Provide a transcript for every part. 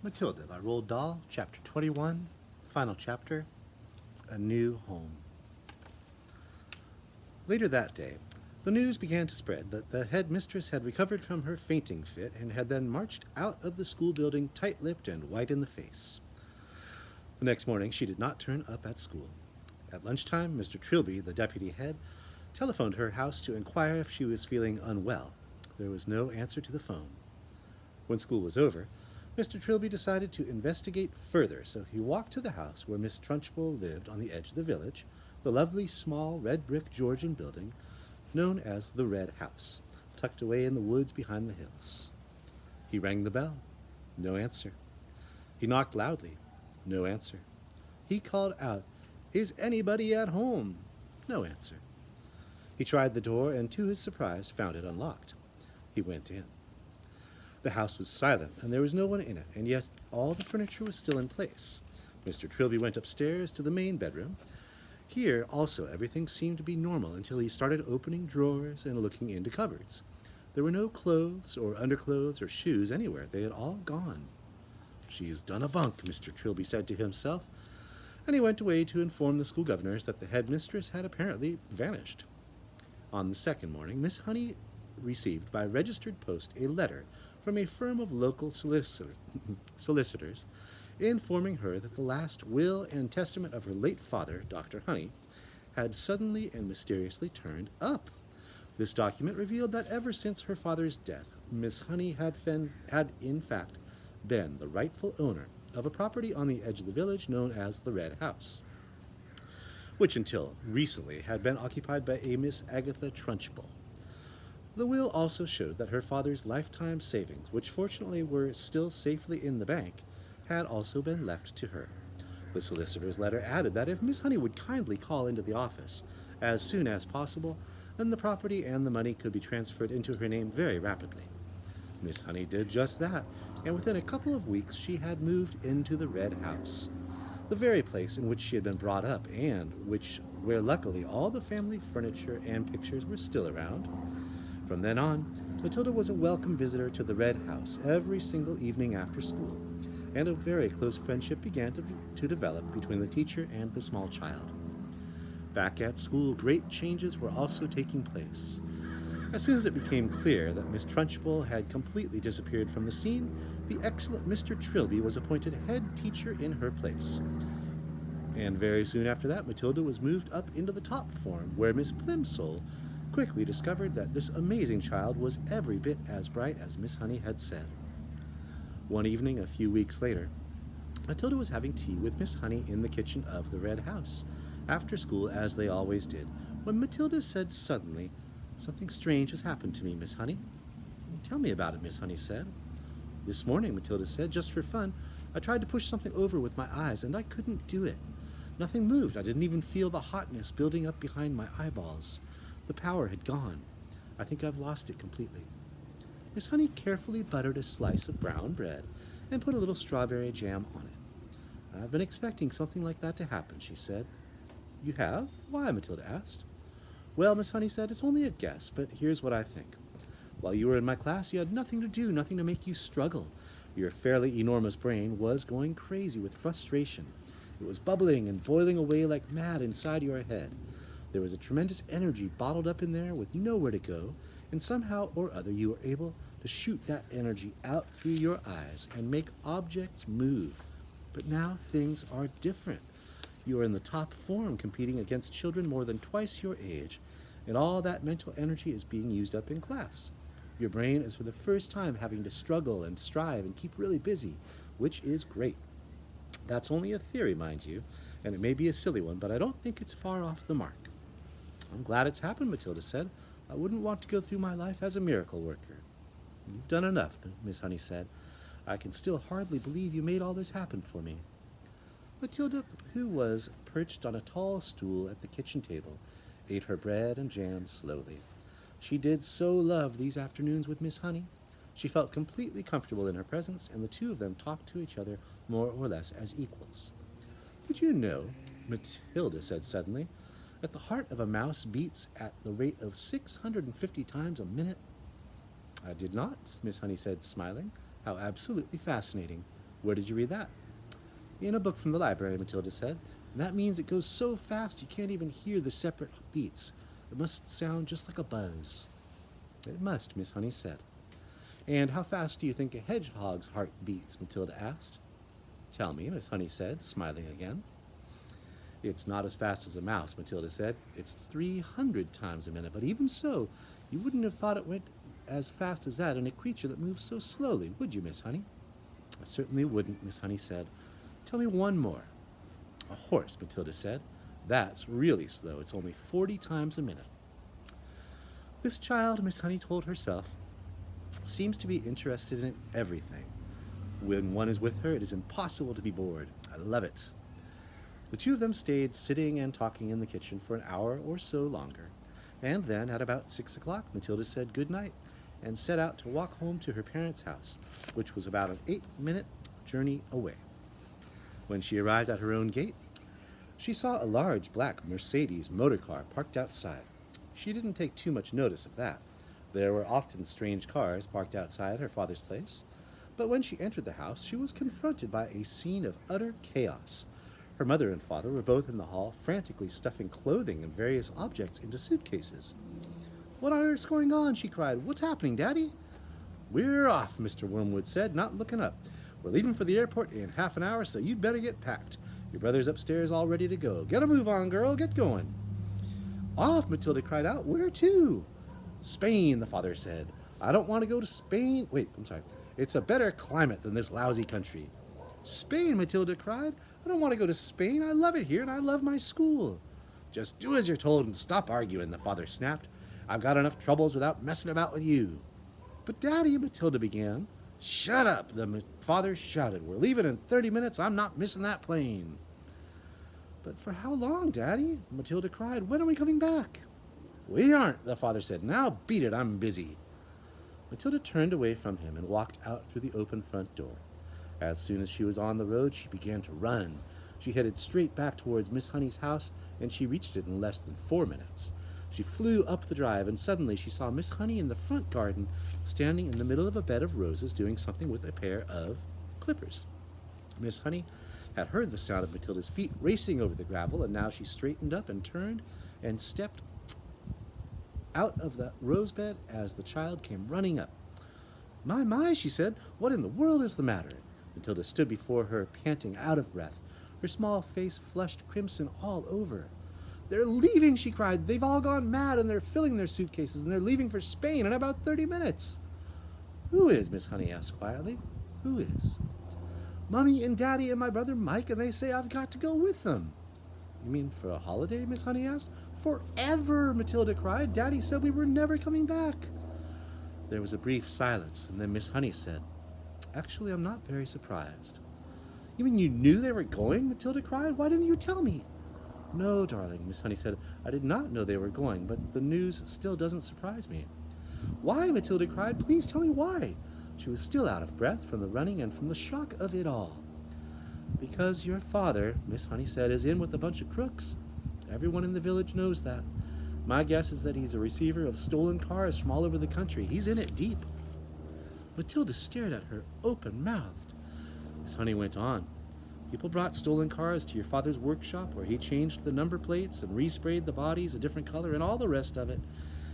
Matilda by Roald Dahl, Chapter 21, Final Chapter, A New Home. Later that day, the news began to spread that the headmistress had recovered from her fainting fit and had then marched out of the school building tight-lipped and white in the face. The next morning, she did not turn up at school. At lunchtime, Mr. Trilby, the deputy head, telephoned her house to inquire if she was feeling unwell. There was no answer to the phone. When school was over, Mr. Trilby decided to investigate further, so he walked to the house where Miss Trunchbull lived on the edge of the village, the lovely small red-brick Georgian building known as the Red House, tucked away in the woods behind the hills. He rang the bell. No answer. He knocked loudly. No answer. He called out, "Is anybody at home?" No answer. He tried the door and, to his surprise, found it unlocked. He went in. The house was silent, and there was no one in it, and yet all the furniture was still in place. Mr. Trilby went upstairs to the main bedroom. Here, also, everything seemed to be normal until he started opening drawers and looking into cupboards. There were no clothes or underclothes or shoes anywhere. They had all gone. "She's done a bunk," Mr. Trilby said to himself, and he went away to inform the school governors that the headmistress had apparently vanished. On the second morning, Miss Honey received by registered post a letter from a firm of local solicitors informing her that the last will and testament of her late father, Dr. Honey, had suddenly and mysteriously turned up. This document revealed that ever since her father's death, Miss Honey had in fact been the rightful owner of a property on the edge of the village known as the Red House, which until recently had been occupied by a Miss Agatha Trunchbull. The will also showed that her father's lifetime savings, which fortunately were still safely in the bank, had also been left to her. The solicitor's letter added that if Miss Honey would kindly call into the office as soon as possible, then the property and the money could be transferred into her name very rapidly. Miss Honey did just that, and within a couple of weeks she had moved into the Red House, the very place in which she had been brought up and where luckily all the family furniture and pictures were still around. From then on, Matilda was a welcome visitor to the Red House every single evening after school, and a very close friendship began to develop between the teacher and the small child. Back at school, great changes were also taking place. As soon as it became clear that Miss Trunchbull had completely disappeared from the scene, the excellent Mr. Trilby was appointed head teacher in her place. And very soon after that, Matilda was moved up into the top form, where Miss Plimsoll quickly discovered that this amazing child was every bit as bright as Miss Honey had said. One evening, a few weeks later, Matilda was having tea with Miss Honey in the kitchen of the Red House, after school as they always did, when Matilda said suddenly, "Something strange has happened to me, Miss Honey." "Tell me about it," Miss Honey said. "This morning," Matilda said, "just for fun, I tried to push something over with my eyes, and I couldn't do it. Nothing moved. I didn't even feel the hotness building up behind my eyeballs. The power had gone. I think I've lost it completely." Miss Honey carefully buttered a slice of brown bread and put a little strawberry jam on it. "I've been expecting something like that to happen," she said. "You have? Why?" Matilda asked. "Well," Miss Honey said, "it's only a guess, but here's what I think. While you were in my class, you had nothing to do, nothing to make you struggle. Your fairly enormous brain was going crazy with frustration. It was bubbling and boiling away like mad inside your head. There was a tremendous energy bottled up in there with nowhere to go, and somehow or other you were able to shoot that energy out through your eyes and make objects move. But now things are different. You are in the top form, competing against children more than twice your age, and all that mental energy is being used up in class. Your brain is for the first time having to struggle and strive and keep really busy, which is great. That's only a theory, mind you, and it may be a silly one, but I don't think it's far off the mark." "I'm glad it's happened," Matilda said. "I wouldn't want to go through my life as a miracle worker." "You've done enough," Miss Honey said. "I can still hardly believe you made all this happen for me." Matilda, who was perched on a tall stool at the kitchen table, ate her bread and jam slowly. She did so love these afternoons with Miss Honey. She felt completely comfortable in her presence, and the two of them talked to each other more or less as equals. "Did you know," Matilda said suddenly, "that the heart of a mouse beats at the rate of 650 times a minute?" "I did not," Miss Honey said, smiling. "How absolutely fascinating. Where did you read that? In a book from the library, Matilda said. And that means it goes so fast you can't even hear the separate beats. It must sound just like a buzz. It must, Miss Honey said. And how fast do you think a hedgehog's heart beats? Matilda asked. Tell me, Miss Honey said, smiling again. It's not as fast as a mouse, Matilda said. It's 300 times a minute, but even so, you wouldn't have thought it went as fast as that in a creature that moves so slowly, would you, Miss Honey? I certainly wouldn't, Miss Honey said. Tell me one more. A horse, Matilda said. That's really slow. It's only 40 times a minute. This child, Miss Honey told herself, seems to be interested in everything. When one is with her, it is impossible to be bored. I love it. The two of them stayed sitting and talking in the kitchen for an hour or so longer, and then at about 6 o'clock, Matilda said good night and set out to walk home to her parents' house, which was about an 8-minute journey away. When she arrived at her own gate, she saw a large black Mercedes motor car parked outside. She didn't take too much notice of that. There were often strange cars parked outside her father's place, but when she entered the house, she was confronted by a scene of utter chaos. Her mother and father were both in the hall, frantically stuffing clothing and various objects into suitcases. What on earth's going on? She cried. What's happening, Daddy? We're off, Mr. Wormwood said, not looking up. We're leaving for the airport in half an hour, so you'd better get packed. Your brother's upstairs all ready to go. Get a move on, girl. Get going. Off, Matilda cried out. Where to? Spain, the father said. I don't want to go to Spain. Wait, I'm sorry. It's a better climate than this lousy country. Spain, Matilda cried. I don't want to go to Spain. I love it here, and I love my school. Just do as you're told and stop arguing, the father snapped. I've got enough troubles without messing about with you. But Daddy, Matilda began. Shut up, the father shouted. We're leaving in 30 minutes. I'm not missing that plane. But for how long, Daddy? Matilda cried. When are we coming back? We aren't, the father said. Now beat it, I'm busy. Matilda turned away from him and walked out through the open front door. As soon as she was on the road, she began to run. She headed straight back towards Miss Honey's house, and she reached it in less than 4 minutes. She flew up the drive, and suddenly she saw Miss Honey in the front garden, standing in the middle of a bed of roses, doing something with a pair of clippers. Miss Honey had heard the sound of Matilda's feet racing over the gravel, and now she straightened up and turned and stepped out of the rosebed as the child came running up. My, she said, what in the world is the matter? Matilda stood before her, panting, out of breath, her small face flushed crimson all over. They're leaving, she cried. They've all gone mad, and they're filling their suitcases, and they're leaving for Spain in about 30 minutes. Who is? Miss Honey asked quietly. Who is? Mummy and Daddy and my brother Mike, and they say I've got to go with them. You mean for a holiday? Miss Honey asked. Forever, Matilda cried. Daddy said we were never coming back. There was a brief silence, and then Miss Honey said, Actually, I'm not very surprised. You mean you knew they were going? Matilda cried. Why didn't you tell me? No, darling, Miss Honey said. I did not know they were going, but the news still doesn't surprise me. Why? Matilda cried. Please tell me why. She was still out of breath from the running and from the shock of it all. Because your father, Miss Honey said, is in with a bunch of crooks. Everyone in the village knows that. My guess is that he's a receiver of stolen cars from all over the country. He's in it deep. Matilda stared at her, open-mouthed. Miss Honey went on. People brought stolen cars to your father's workshop where he changed the number plates and resprayed the bodies a different color and all the rest of it.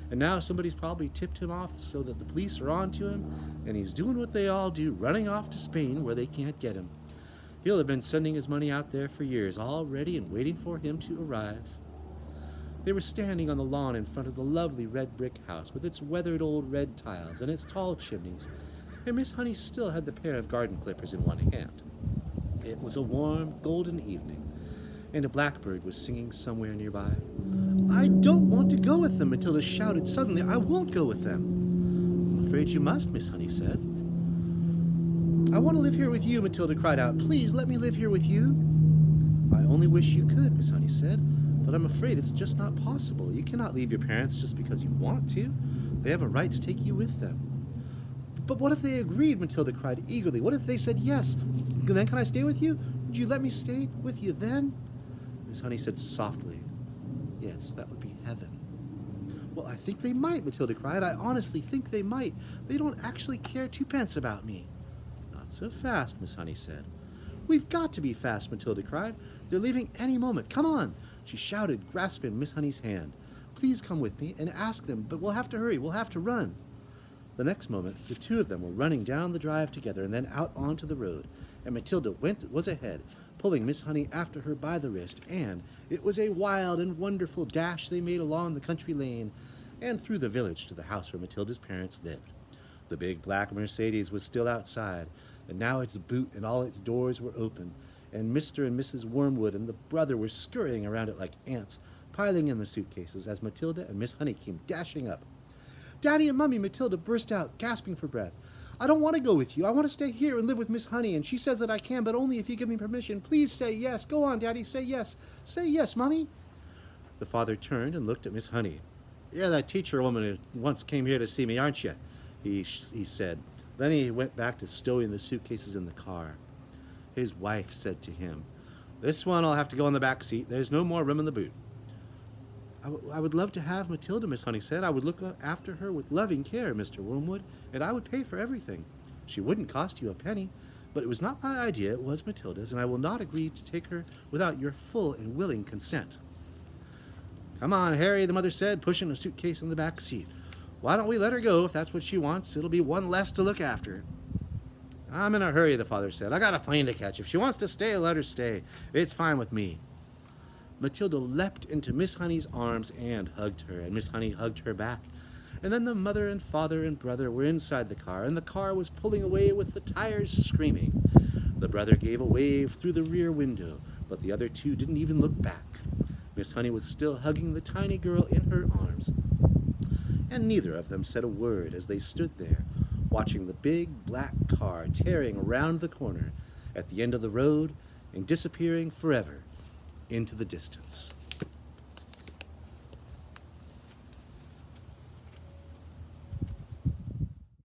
And now somebody's probably tipped him off so that the police are on to him, and he's doing what they all do, running off to Spain where they can't get him. He'll have been sending his money out there for years, all ready and waiting for him to arrive. They were standing on the lawn in front of the lovely red brick house with its weathered old red tiles and its tall chimneys, and Miss Honey still had the pair of garden clippers in one hand. It was a warm, golden evening, and a blackbird was singing somewhere nearby. I don't want to go with them, Matilda shouted suddenly. I won't go with them. I'm afraid you must, Miss Honey said. I want to live here with you, Matilda cried out. Please let me live here with you. I only wish you could, Miss Honey said, but I'm afraid it's just not possible. You cannot leave your parents just because you want to. They have a right to take you with them. But what if they agreed, Matilda cried eagerly. What if they said yes? Then can I stay with you? Would you let me stay with you then? Miss Honey said softly, Yes, that would be heaven. Well, I think they might, Matilda cried. I honestly think they might. They don't actually care twopence about me. Not So fast, Miss Honey said. We've got to be fast, Matilda cried. They're leaving any moment. Come on, she shouted, grasping Miss Honey's hand. Please come with me and ask them, but we'll have to hurry. We'll have to run. The next moment, the two of them were running down the drive together and then out onto the road, and Matilda was ahead, pulling Miss Honey after her by the wrist, and it was a wild and wonderful dash they made along the country lane and through the village to the house where Matilda's parents lived. The big black Mercedes was still outside, and now its boot and all its doors were open, and Mr. and Mrs. Wormwood and the brother were scurrying around it like ants, piling in the suitcases as Matilda and Miss Honey came dashing up. Daddy and Mummy, Matilda burst out, gasping for breath. I don't want to go with you. I want to stay here and live with Miss Honey, and she says that I can, but only if you give me permission. Please say yes. Go on, Daddy, say yes. Say yes, Mummy. The father turned and looked at Miss Honey. You're that teacher woman who once came here to see me, aren't you? He said. Then he went back to stowing the suitcases in the car. His wife said to him, This one will have to go in the back seat. There's no more room in the boot. I would love to have Matilda, Miss Honey said. I would look after her with loving care, Mr. Wormwood, and I would pay for everything. She wouldn't cost you a penny, but it was not my idea, it was Matilda's, and I will not agree to take her without your full and willing consent. Come on, Harry, the mother said, pushing a suitcase in the back seat. Why don't we let her go if that's what she wants? It'll be one less to look after. I'm in a hurry, the father said. I got a plane to catch. If she wants to stay, let her stay. It's fine with me. Matilda leapt into Miss Honey's arms and hugged her, and Miss Honey hugged her back. And then the mother and father and brother were inside the car, and the car was pulling away with the tires screaming. The brother gave a wave through the rear window, but the other two didn't even look back. Miss Honey was still hugging the tiny girl in her arms, and neither of them said a word as they stood there, watching the big black car tearing around the corner at the end of the road and disappearing forever into the distance.